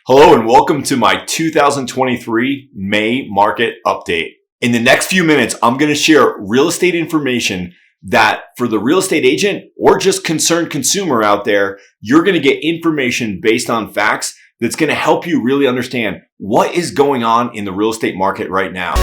Hello and welcome to my 2023 May market update. In the next few minutes, I'm going to share real estate information that for the real estate agent or just concerned consumer out there, you're going to get information based on facts that's going to help you really understand what is going on in the real estate market right now.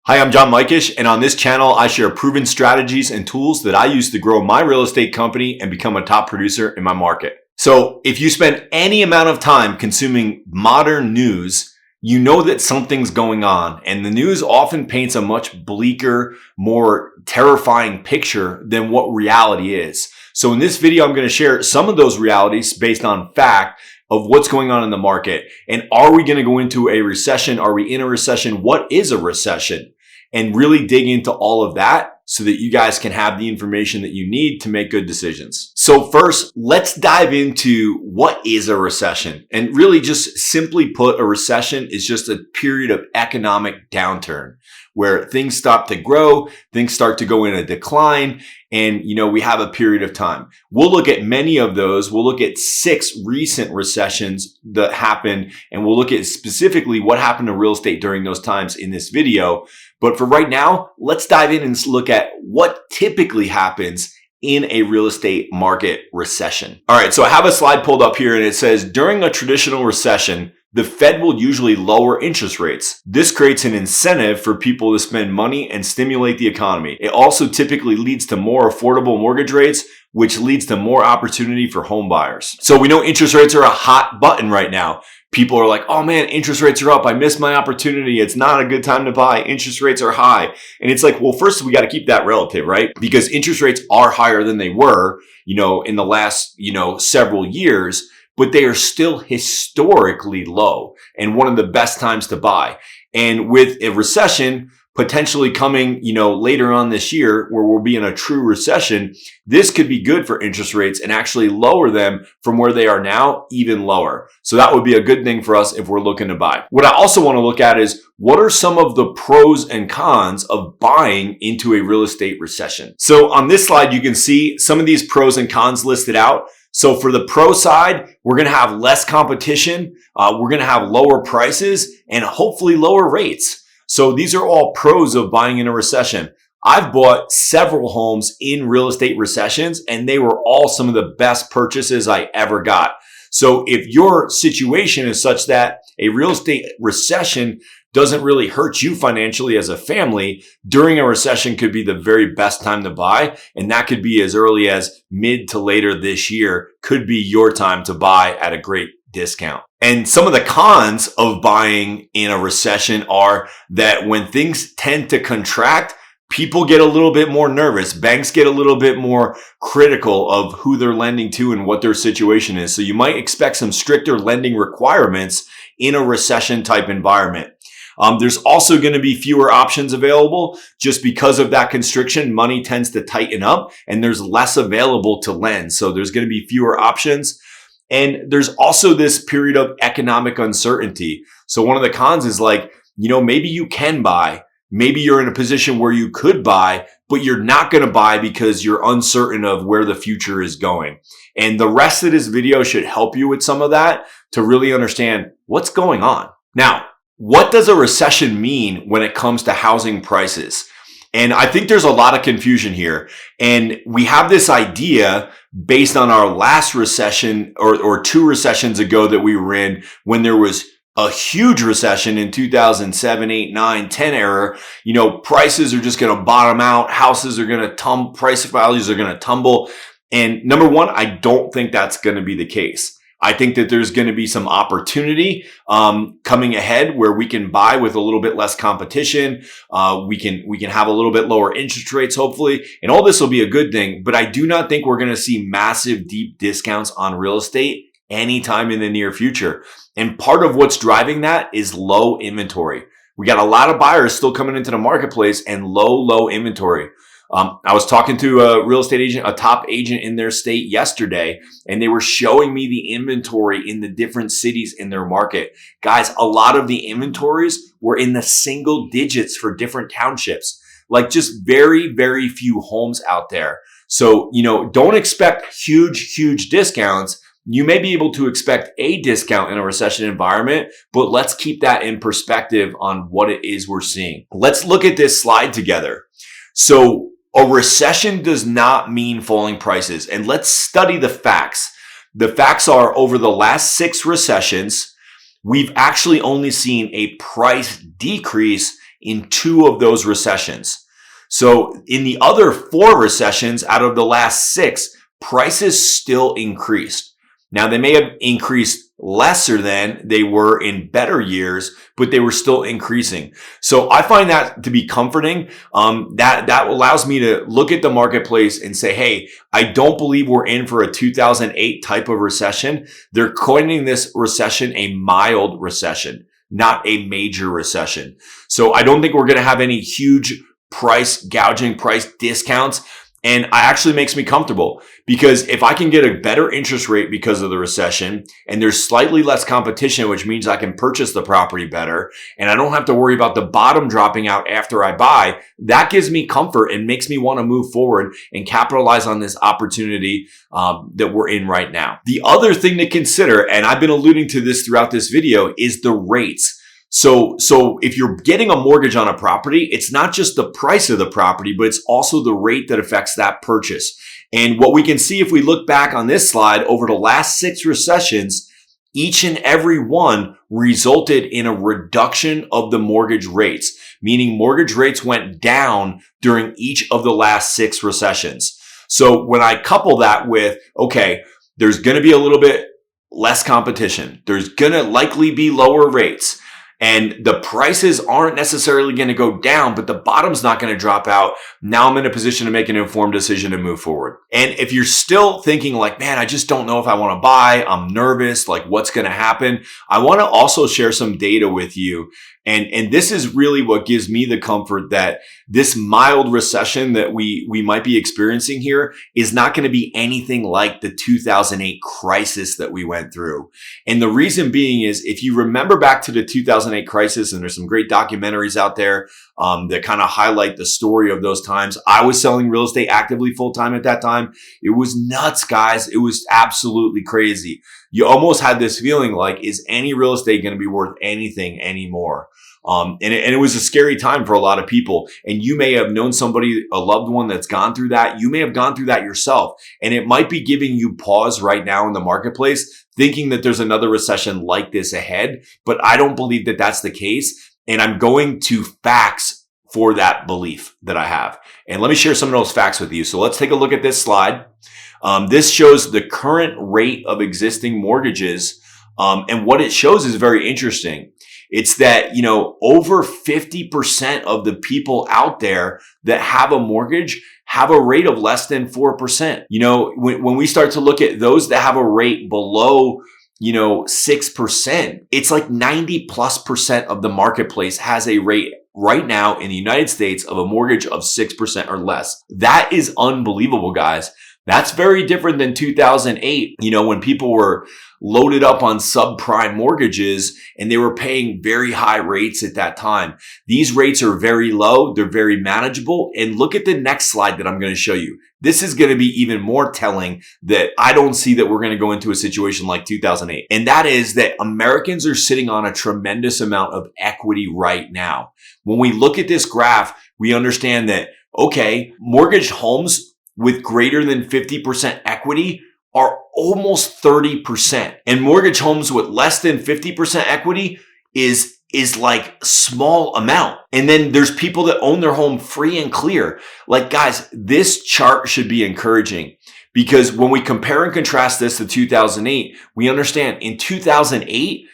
Hi, I'm Mikesh, and on this channel, I share proven strategies and tools that I use to grow my real estate company and become a top producer in my market. So if you spend any amount of time consuming modern news, you know that something's going on, and the news often paints a much bleaker, more terrifying picture than what reality is. So in this video, I'm going to share some of those realities based on fact of what's going on in the market. And are we going to go into a recession? Are we in a recession? What is a recession? And really dig into all of that so that you guys can have the information that you need to make good decisions. So first, let's dive into what is a recession. And really just simply put, a recession is just a period of economic downturn where things stop to grow, things start to go in a decline, and we have a period of time. We'll look at many of those. We'll look at 6 recent recessions that happened, and we'll look at specifically what happened to real estate during those times in this video. But for right now, let's dive in and look at what typically happens in a real estate market recession. All right, so I have a slide pulled up here and it says, during a traditional recession, the Fed will usually lower interest rates. This creates an incentive for people to spend money and stimulate the economy. It also typically leads to more affordable mortgage rates, which leads to more opportunity for home buyers. So we know interest rates are a hot button right now. People are like, oh man, interest rates are up. I missed my opportunity. It's not a good time to buy. Interest rates are high. And it's like, well, first we got to keep that relative, right? Because interest rates are higher than they were, in the last, several years, but they are still historically low and one of the best times to buy. And with a recession potentially coming, later on this year where we'll be in a true recession, this could be good for interest rates and actually lower them from where they are now, even lower. So that would be a good thing for us if we're looking to buy. What I also want to look at is what are some of the pros and cons of buying into a real estate recession? So on this slide, you can see some of these pros and cons listed out. So for the pro side, we're going to have less competition. We're going to have lower prices and hopefully lower rates. So these are all pros of buying in a recession. I've bought several homes in real estate recessions, and they were all some of the best purchases I ever got. So if your situation is such that a real estate recession doesn't really hurt you financially as a family, during a recession could be the very best time to buy. And that could be as early as mid to later this year, could be your time to buy at a great discount. And some of the cons of buying in a recession are that when things tend to contract, people get a little bit more nervous. Banks get a little bit more critical of who they're lending to and what their situation is. So you might expect some stricter lending requirements in a recession type environment. There's also going to be fewer options available just because of that constriction. Money tends to tighten up and there's less available to lend. So there's going to be fewer options. And there's also this period of economic uncertainty. So one of the cons is like, maybe you can buy, maybe you're in a position where you could buy, but you're not going to buy because you're uncertain of where the future is going. And the rest of this video should help you with some of that to really understand what's going on. Now, what does a recession mean when it comes to housing prices? And I think there's a lot of confusion here. And we have this idea based on our last recession or 2 recessions ago that we were in when there was a huge recession in 2007, 8, 9, 10 era. Prices are just going to bottom out. Houses are going to tumble. Price values are going to tumble. And number one, I don't think that's going to be the case. I think that there's going to be some opportunity coming ahead where we can buy with a little bit less competition. We can have a little bit lower interest rates, hopefully, and all this will be a good thing. But I do not think we're going to see massive, deep discounts on real estate anytime in the near future. And part of what's driving that is low inventory. We got a lot of buyers still coming into the marketplace and low inventory. I was talking to a real estate agent, a top agent in their state yesterday, and they were showing me the inventory in the different cities in their market. Guys, a lot of the inventories were in the single digits for different townships, like just very, very few homes out there. So, don't expect huge discounts. you may be able to expect a discount in a recession environment, but let's keep that in perspective on what it is we're seeing. Let's look at this slide together. So a recession does not mean falling prices. And let's study the facts. The facts are over the last 6 recessions, we've actually only seen a price decrease in 2 of those recessions. So in the other 4 recessions out of the last 6, prices still increased. Now they may have increased lesser than they were in better years, but they were still increasing. So I find that to be comforting. That allows me to look at the marketplace and say, hey, I don't believe we're in for a 2008 type of recession. They're coining this recession a mild recession, not a major recession. So I don't think we're going to have any huge price gouging, price discounts. And it actually makes me comfortable because if I can get a better interest rate because of the recession and there's slightly less competition, which means I can purchase the property better and I don't have to worry about the bottom dropping out after I buy, that gives me comfort and makes me want to move forward and capitalize on this opportunity that we're in right now. The other thing to consider, and I've been alluding to this throughout this video, is the rates. So if you're getting a mortgage on a property, it's not just the price of the property, but it's also the rate that affects that purchase. And what we can see if we look back on this slide over the last 6 recessions, each and every one resulted in a reduction of the mortgage rates, meaning mortgage rates went down during each of the last 6 recessions. So when I couple that with, okay, there's going to be a little bit less competition. There's going to likely be lower rates. And the prices aren't necessarily going to go down, but the bottom's not going to drop out. Now I'm in a position to make an informed decision and move forward. And if you're still thinking like, man, I just don't know if I want to buy, I'm nervous, like what's going to happen, I want to also share some data with you. And this is really what gives me the comfort that this mild recession that we might be experiencing here is not going to be anything like the 2008 crisis that we went through. And the reason being is if you remember back to the 2008 crisis, and there's some great documentaries out there that kind of highlight the story of those times. I was selling real estate actively full time at that time. It was nuts, guys. It was absolutely crazy. You almost had this feeling like, is any real estate going to be worth anything anymore? And it was a scary time for a lot of people. And you may have known somebody, a loved one that's gone through that. You may have gone through that yourself. And it might be giving you pause right now in the marketplace, thinking that there's another recession like this ahead. But I don't believe that that's the case. And I'm going to facts for that belief that I have. And let me share some of those facts with you. So let's take a look at this slide. This shows the current rate of existing mortgages. And what it shows is very interesting. It's that, over 50% of the people out there that have a mortgage have a rate of less than 4%. When we start to look at those that have a rate below 6%, it's like 90+% of the marketplace has a rate right now in the United States of a mortgage of 6% or less. That is unbelievable, guys. That's very different than 2008, when people were loaded up on subprime mortgages and they were paying very high rates at that time. These rates are very low. They're very manageable. And look at the next slide that I'm going to show you. This is going to be even more telling that I don't see that we're going to go into a situation like 2008. And that is that Americans are sitting on a tremendous amount of equity right now. When we look at this graph, we understand that, okay, mortgaged homes with greater than 50% equity are almost 30%. And mortgage homes with less than 50% equity is like small amount. And then there's people that own their home free and clear. Like, guys, this chart should be encouraging because when we compare and contrast this to 2008, we understand in 2008,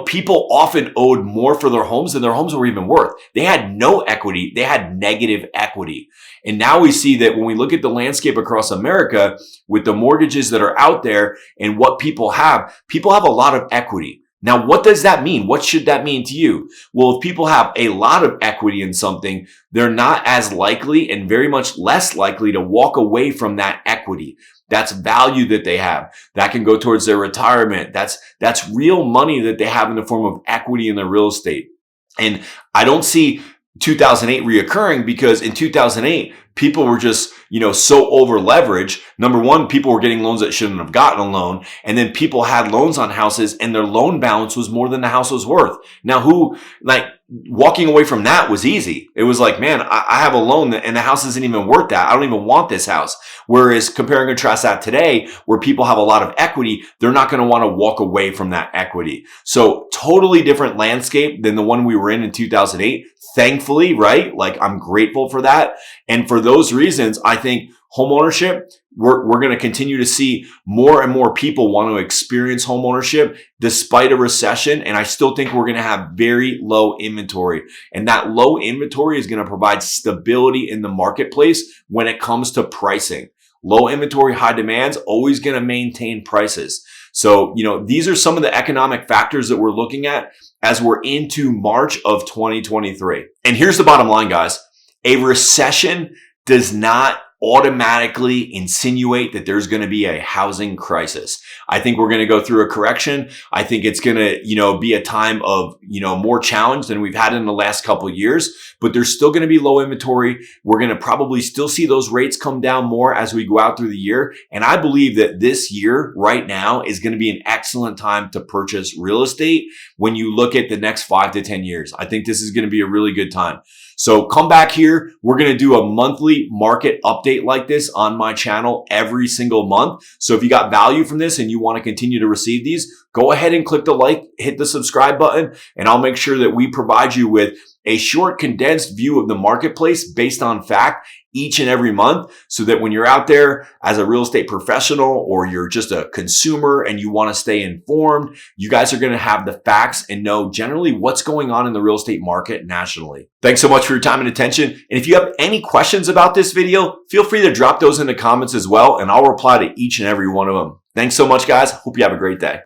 people often owed more for their homes than their homes were even worth. They had no equity. They had negative equity. And now we see that when we look at the landscape across America with the mortgages that are out there and what people have a lot of equity. Now, what does that mean? What should that mean to you? Well, if people have a lot of equity in something, they're not as likely and very much less likely to walk away from that equity. That's value that they have. That can go towards their retirement. That's real money that they have in the form of equity in their real estate. And I don't see 2008 reoccurring, because in 2008, people were just, so over leveraged. Number one, people were getting loans that shouldn't have gotten a loan. And then people had loans on houses and their loan balance was more than the house was worth. Now walking away from that was easy. It was like, man, I have a loan and the house isn't even worth that. I don't even want this house. Whereas compare and contrast that today, where people have a lot of equity, they're not going to want to walk away from that equity. So totally different landscape than the one we were in 2008. Thankfully, right? Like, I'm grateful for that. And for those reasons, I think homeownership, we're going to continue to see more and more people want to experience homeownership despite a recession. And I still think we're going to have very low inventory. And that low inventory is going to provide stability in the marketplace when it comes to pricing. Low inventory, high demand's always going to maintain prices. So, these are some of the economic factors that we're looking at as we're into March of 2023. And here's the bottom line, guys. A recession does not automatically insinuate that there's going to be a housing crisis. I think we're going to go through a correction. I think it's going to, be a time of, more challenge than we've had in the last couple of years, but there's still going to be low inventory. We're going to probably still see those rates come down more as we go out through the year. And I believe that this year right now is going to be an excellent time to purchase real estate when you look at the next 5 to 10 years. I think this is going to be a really good time. So come back here. We're going to do a monthly market update like this on my channel every single month. So if you got value from this and you want to continue to receive these, go ahead and click the like, hit the subscribe button, and I'll make sure that we provide you with a short, condensed view of the marketplace based on fact each and every month, so that when you're out there as a real estate professional or you're just a consumer and you want to stay informed, you guys are going to have the facts and know generally what's going on in the real estate market nationally. Thanks so much for your time and attention. And if you have any questions about this video, feel free to drop those in the comments as well, and I'll reply to each and every one of them. Thanks so much, guys. Hope you have a great day.